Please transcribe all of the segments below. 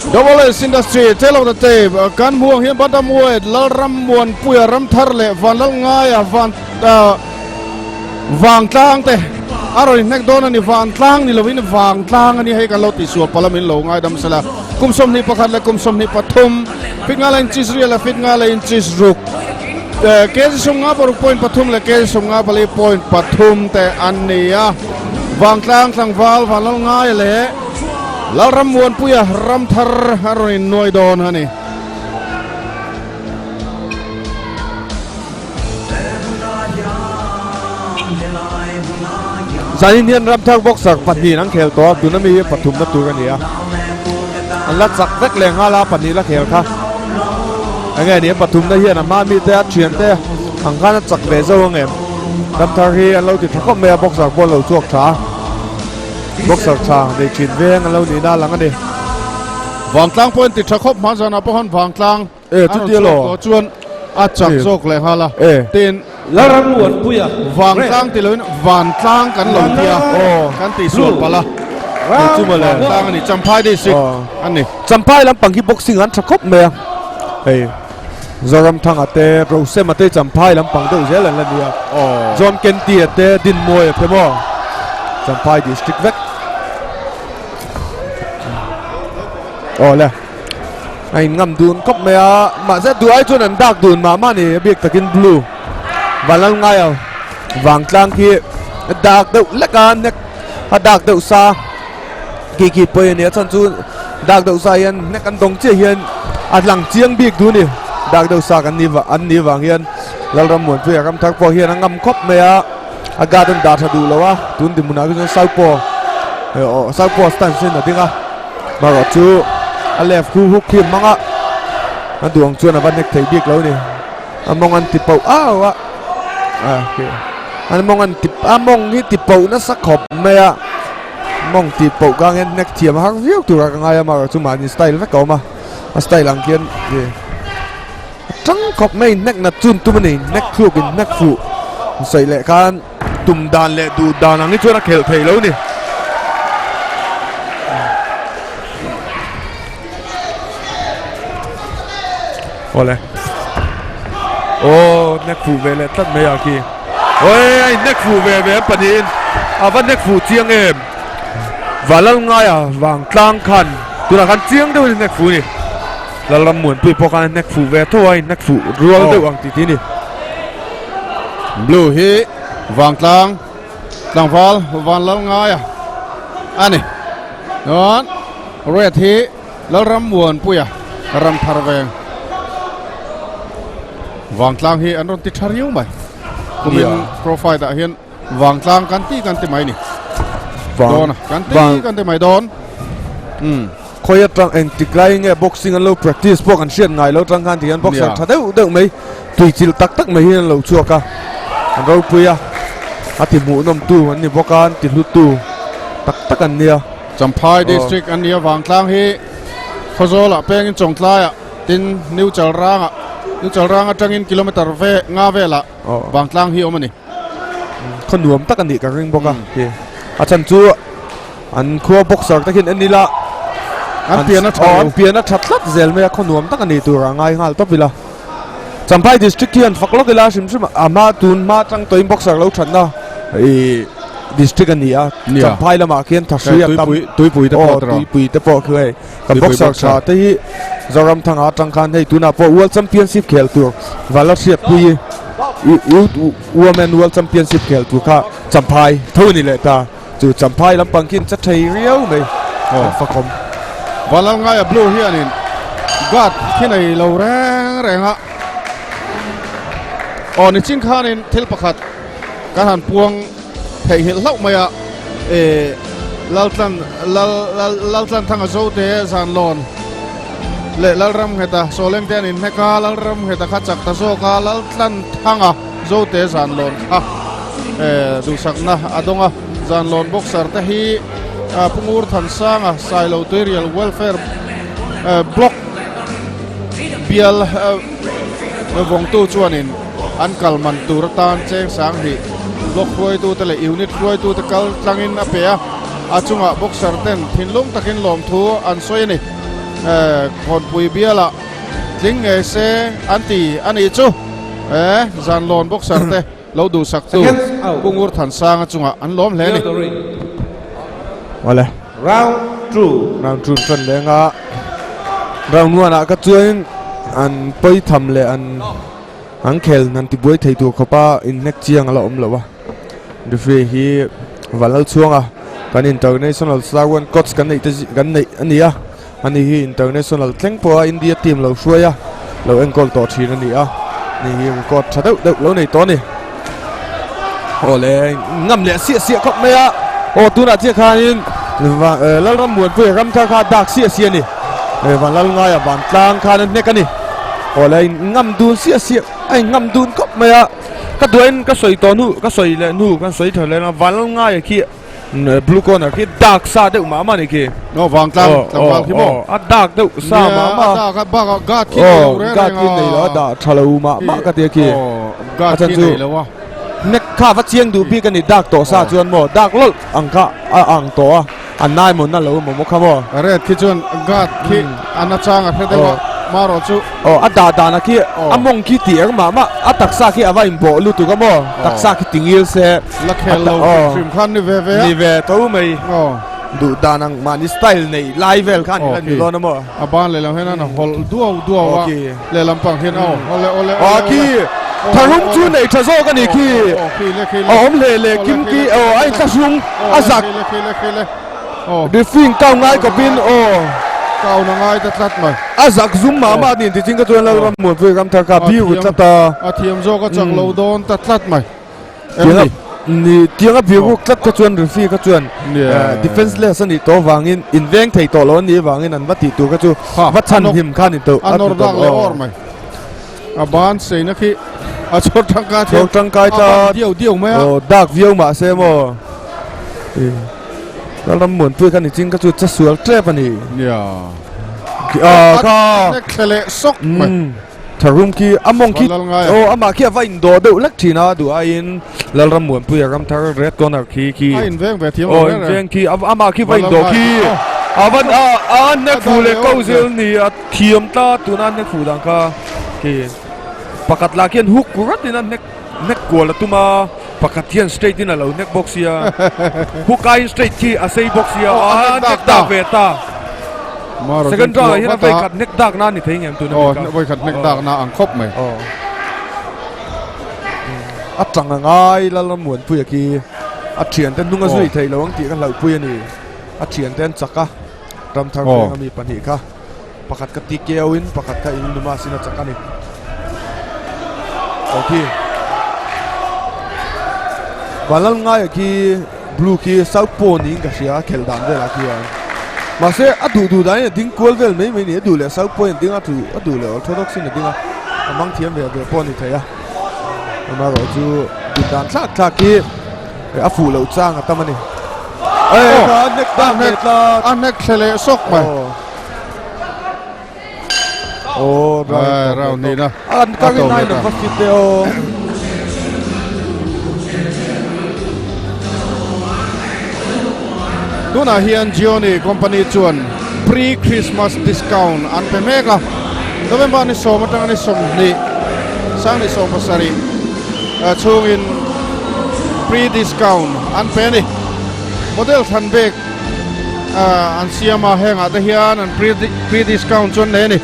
Double S Industry telo da te kan muang hian badam muai lal ram muan puya ram thar le van lal ngai van vàng tlang te aroi nek don ani vàng tlang ni lovin vàng tlang ani hei kan lo ti sual palamin lo ngai dam sala kumsom ni pakhat le kumsom ni pathum fit nga lain Israel fit nga lain Israel ke som nga por point pathum le ke som nga bali point pathum te ania vàng tlang tlang val van lal ngai le lal ram muan puya ram thar aroi noi don hani Zanin hian ram thak boxer pahnih an khel to tunami pathum na tur ania an la chak vek le nga la pahnih la khel kha ange ni pathum na hian ama mi te thian te ang khan chak ve zo ngem ram thak hi an lo ti thakop me boxer bol lo chuak tha boxer tha de chin veng an lo ni da lang ani vàng tlang point ti thakop ma jana pohon vàng tlang chu ti lo chuan a chak jok le hala tin laram muan puya vàng tlang ti loin vàng tlang kan lo tia kan ti sual pala chu ma le tlang ani champhai di sik ani champai lam pang hi boxing an thakop me ei zoram thang ate process ate champai lam pang deuh zel an la nia John Kenti ate din moi phemo champai district vek le ai ngam dun kop me a ma za du ai chon an dak dun ma ni bik takin blue valal ngai vàng tlang khi dak deuh lekan nek dak deuh sa ki poi ne chan chu dak deuh sa hian nek an dong che hian lang chiang bik du ni dak deuh sa kan ni wang hian lalram mon pe ram thak po hian ngam khop me a garden da tha du lawa tun di muna ki saupo stand sin na dinga ma ro chu a left khu huk khim manga an duang chuan a van nek thei bik lo ni among an tipau wa anh mong anh tip mong hi tipau na sắc khop me a mong tipau ka ngen nek thiam hak viu tu ra ka ngai ma chu ma ni style vek ko ma style ang kian ye trắng khop me nek na chun tu mani nek khu kin nek fu sei le kan tum dan le du dan ang ni chu na khel thei lo ni ole nek fu về le tat me a ki ôi nek fu về panin van nek fu chiang em valal ngai vàng tlang khan tu na khan chiang deu nek fu ni lalam muan pui pokan nek fu ve thôi nek fu rual deu ang ti ni blue hi vàng tlang tlang val van lal ngai ani non red hi lal ram muan puya ram thar veng vàng tlang hi an ron ti thariu mai kumin profile da hian vàng tlang kan ti mai ni don kan ti mai don khoi atang en tiklai nge boxing an lo practice pok an sian ngai lo tang kan ti an boxer tha deu mai tui chil tak mai hian lo chuaka an ro puya ati mu nom tu an ni bokan ti hlu tu tak an nia Champhai district an nia vàng tlang hi khozola peng in chongtlai tin new chalrang atangin kilometer ve nga vela vàng tlang hi omani khon nuam tak an ni ka ring boka a chan chu an khua boxer takin anila an piana thatlat zel me khon nuam tak an ni tu ra ngai ngal to vila Champhai district hian faklok ila sim ama tun ma tang toim boxer lo thanna district ania Champhai lama khian thasria tam tuipui te po khoi ka boxer cha te hi zoram thanga tang khan hei tuna po world championship khel tur valasiat pui women world championship khel tu kha Champhai thoni le ta chu Champhai lampang kin cha thei riau mai fakom valal ngai blue hianin gat khinai lo reng ha ni ching khanin thil pakhat kan han puang thei hil hlau mai a lal tlan thanga zo te zan lon le lal ram heta soleng ten in heka lal ram heta khachak ta zo ka lal tlan thanga zo te zan lon du sakna adonga zan lon boxer te hi pungur than sanga silo tutorial welfare block bial vong tu chuanin an kalman turatan cheng sang hi block khoi tu tele unit khoi tu te kal tlangin apea achunga boxer ten thinlung takin lom thu an soini còn bùi bia là lính nghề xe anh ấy chú dàn lon bốc sẵn thế lâu đủ sạc tu cung ur thần sang chung à anh lóm lên đi Oleh Round 2. round two chân lên à round one à cái chuyện anh bay thầm lệ anh khel nan ti buổi thấy tu khopa in next chiang ala lo wa referee hi valal chuanga kan international star one coach kan nei ania ani hi international tleng po India team lo shuaya lo enkol to thin ania ni hi ko thadau dau lo nei to ni ole ngam le sia khop me a o tu na che kha in wa lal ram muan pu ram tha kha dak sia ni valal nga ya ban tlang kha ne kan ni ole ngam du sia ai ngam du khop me a ka duan ka soi to nu ka soi le nu ka soi thale na valal nga ya ki blue corner ki dak sa deu ma ma ni ki nó vàng tlang vàng thì mo a dak deu sa ma da ka ba ga ki ga ki nei lo da thalo ma ka te ki ga ki nei lo wa nek kha va chiang du pi kan ni dak to sa chuan mo dak lol ang kha ang to a an nai mo na lo mo kha mo red ki chun ga ki ana chang a phede wa maro chu a da na ki among ki ti ang ma a taksa ki awa imbo lu tu ka mo taksa ki tingil se la khel lo trim khan ni ve to mai du da nang mani style nei live vel khan ni lo na mo aban le lam hena na hol duo wa le lam pang hen au ole ki tharum chu nei thazo ka ni ki om le kim ki ai thasung azak le de fin kaw ngai ko bin cao nó ngay tất tất mày azak zoom ma ni ti ching ka chuan lo mo ve gam tha ka bi u tata thiam zo ka chang lo don tất tất mày ni tiang a bi u tlat ka chuan refi ka chuan defenseless ani to wangin inveng thei to lo ni wangin an wati tu ka chu wat chan him khan ni to anor dak le or mày ban sei na khi chot thang ka thiam tang kai ta diu mày dak viu ma se moเราลำหมุนตัวกันจริงก็จุดจะสวยเจ็บนี่ก็เคลซกถ้ารุ่มคีอมงคีอามาคีว่าอินโดดูเล็กทีน่าดูอินเราลำหมุนตัวกันทั้งเรดกอนคีอินเวงแบบที่อินเวงคีอามาคีว่าอินโดคีวันนักฟูเล็กเขาเซลนี่ทีมตาตัวนั้นนักฟูดังค่ะคีปกติลาเกียนฮุกกูรัดนี่นั่นนักกวลตัวมาปกติสเตย์นี่น่ะเราเน็กบ็อกซ์ยาผู้กายสเตย์ที่อาศัยบ็อกซ์ยาเน็กดักเวต้าเซคันด์ราวเห็นไปขัดเน็กดักนั่นนี่เทียงอย่างตัวนั้นไปขัดเน็กดักน่าอังคบไหมอัดจังง่ายแล้วเราหมุนพูดอย่างกี้อัดเฉียนเต้นนุ่งสุยไทยเราต้องตีกันเราพูดอย่างนี้อัดเฉียนเต้นจักกะรำทางเพลงมีปัญหาค่ะปกติกติเกียวอินปกติกับอินดูมาสินะจักกันนี่โอเคValal ngai ki blue ki south pole ni ka sia khel dan de la ki ma se adu dai ding kol vel mai ni adu le south pole ding adu le orthodox ni ding amang thiam ve ve pon ni thaya ma ro chu din dan thla ki a fu lo chang a tamani ka nek dan net la anek khele sok mai round ni na an ka ni nai na fit de tu na hian Gioni company chuan pre-Christmas discount an pe meka November ni som atang ni som ni sang ni som pasari chung in pre-discount an pe ni model than bek an siama henga ta hian an pre-discount chuan ne ni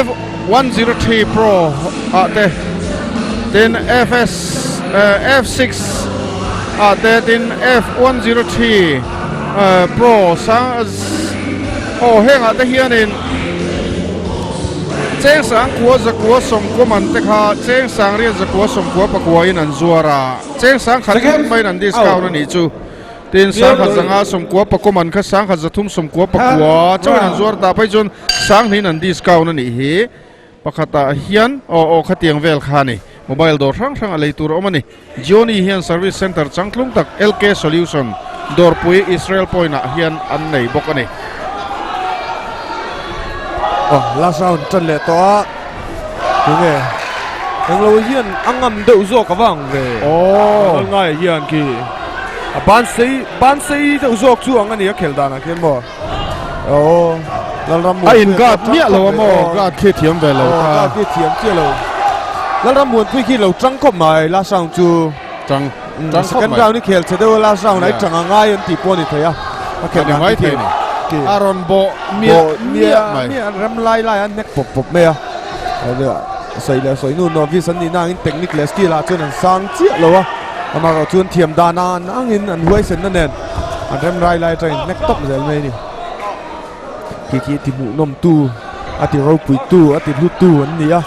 F103 Pro te then F6 then F103 Pro sang henga ta hian in cheng sang kwa za kwa som kwa man te kha cheng sang ria za kwa som kwa pa kwa in an zuara cheng sang khan mai nan discount ani chu tin sang kha zanga som kwa pa kwa man kha sang kha za thum som kwa pa kwa chu an zuar ta pai chun sang ni nan discount ani hi pakhata hian khatiang vel kha ni mobile dor rang alei tur omani Gioni hian service center changtlung tak LK solution dor pui Israel point na hian an nei bok ani last round chân le to đúng rồi anh lâu hiền ăn ngầm đậu rô cả vàng về ngay hiền kì ban xây đậu rô chu anh ấy khel đàn à kia mà lal ram a in gat mia lo mo gat khi thiam ve lo ga ta ki thiam che lo lal ram muan pui ki lo trăng khop mai la sang chu chang second round ni khel che de la round nai chang ngai an ti pon ni theya a khel ngai the ki aron bo mia mai ram lai an nek pop me a de sai la sai nu no vi san ni na in technique les ki la chun an sang chi lo wa ama ro chun thiam da na angin an huai sen na nen an ram lai train nek top zel mai ni ki ti mu nom tu ati ro pui tu ati lu tu an ni a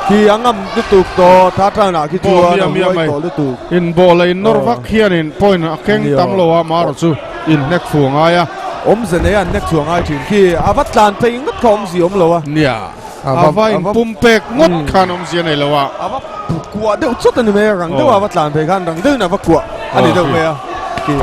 khi angam tu tu to tha tra na ki tu mi to lu tu in bo le in norvak hian in point a keng tam lo wa mar chu in nek fu nga ya zen an nek chuang ai thin khi avat tlan pe ngat khom si lo wa nia ava in pumpek ngot khanom zian ai lo wa ava kwa de chut an me rang de avat tlan pe kan rang de na va kwa ani de me ki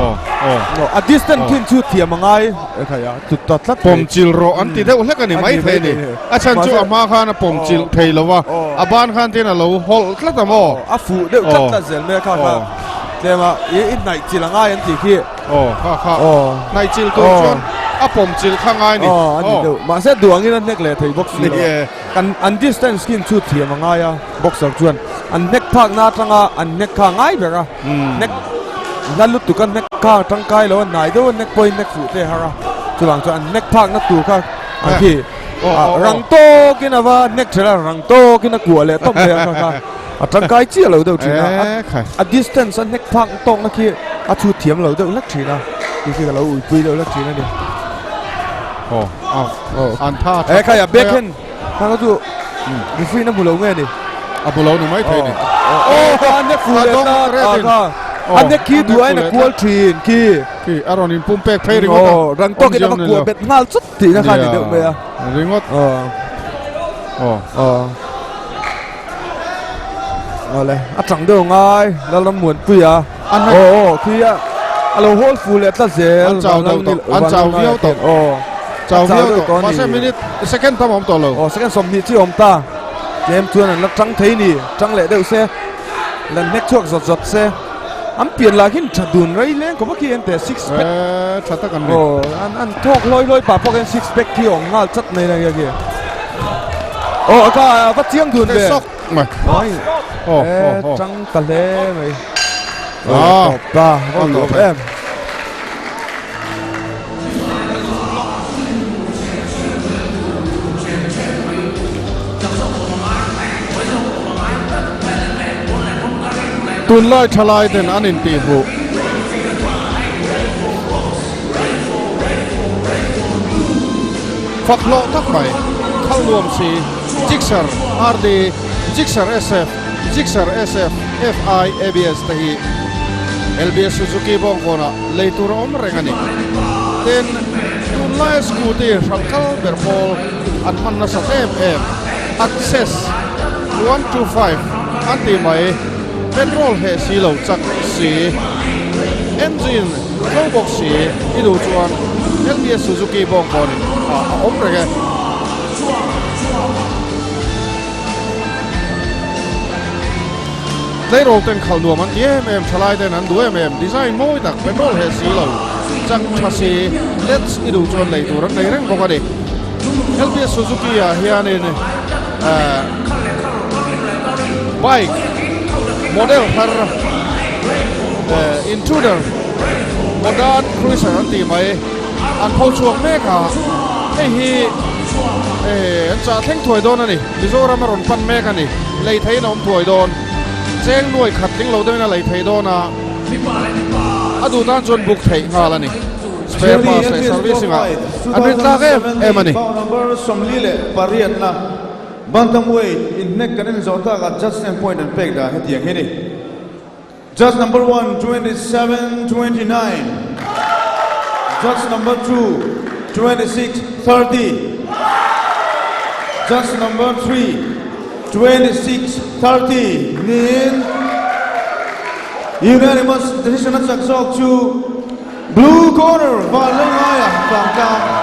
a distance kin chu thiam ngai khaya tu ta tlat pom chil ro an ti deuh hlek ani mai the ni a chan chu ama khana pom chil thei lo wa a ban khan tin a lo hol tlat mo a fu de tlat ta zel me kha te ma in nai chilangai an ti khi kha nai chil tu chon a pom chil khangai ni ani de ma se duang in an nek le thei box ni kan an distance kin chu thiam ngai a boxer chuan an nek thak na tanga an nek kha ngai bera nek lalut tu kan nek kha tang kai lo nai do nek point nek fu te hara chulang chu an nek thak na tu kha an khi rang to kin ava nek thera rang to kin a kwa le top le kha a tang kai chi lo do thina a distance an nek thak tong na khi a chu thiam lo do lak thina ki lo ui pui lo lak thina ni an tha kha ya backhand ta ko chu ni free na bulo nge ni a bulo ni mai the ni an nek fu le naอันนี้คิดด้วยนะควอลทรีนคีอารอนอินปุ่มเป๊กเพย์ริงอต รังโตกินมากัวเบ็ดงาสุดที่นะครับเดี๋ยวเมียริงอตอะไรจังเดียวง่ายแล้วเราหมุนปุยอ่ะคืออะเราโฮลฟูลเลยตั้งเสียอันเจ้าเวียวตเจ้าเวียวตมาเซมินิตเซคันด์ทำผมต่อเลยเซคันด์สมนิที่ผมตาเกมชวนนักจังเทนี่จังเละเดี๋ยวเสียแล้วเน็กช่วงสดเสียอันเปลี่ยนลากินชัดดุนไรเล่นก็ว่ากี่อันแต่ซิกแพ็คชัดตะกันเลยอันทอกลอยป่าพวกกันซิกแพ็คที่ออกงาชัดในอะไรอย่างเงี้ยก็วัดเจียงดุนเลยไม่จังตะเล่ไหมตบตาตบตุนไล่ทลายเดินอันอินตีบุฝักโลทักใหม่เข้ารวมสีจิกเซอร์อาร์ดีจิกเซอร์เอสเอฟจิกเซอร์เอสเอฟเอฟไอเอบีเอสตะฮีเอลบีเอสซูซูกิบองโกนะเลยตัวอมเรงอันนี้เดินตุนไล่สกูตี้รังคัลเบอร์บอลอันมันน่าสะเทมอักเซส125อันตีใหม่เป็นโรลเฮสีเหล่าจักสีเอนจินโลบอกสีที่ดูจวนเอลบีเอสซูซูกิบองโกนี่อมเรงได้โรลเต็นข่าวนัวมันทลายเต็นนั้นด้วยดีไซน์มวยตักเป็นโรลเฮสีเหล่าจักชาสีเลสที่ดูจวนเลยตัวรังในเรื่องบอกว่าดิเอลบีเอสซูซูกิเฮียนี่ไบค์model har intruder modern cruiser an ti mai an phau chuak mek a hi an cha thleng thuai don ani mizoram ron pan mek ani lei thei nom thuai don cheng nuai khat ling lo dena lei thei don a adu dan chon book thei ngal ani spare parts servicing a an rit la ge emani number somlile pariat na bantamweight in neck kanin zota ga just and point and peg da hetiang hini just number 1 27-29 just number 2 26-30 just number 3 26-30 nin unanimous decision at Saksok to blue corner Valangaya Bangka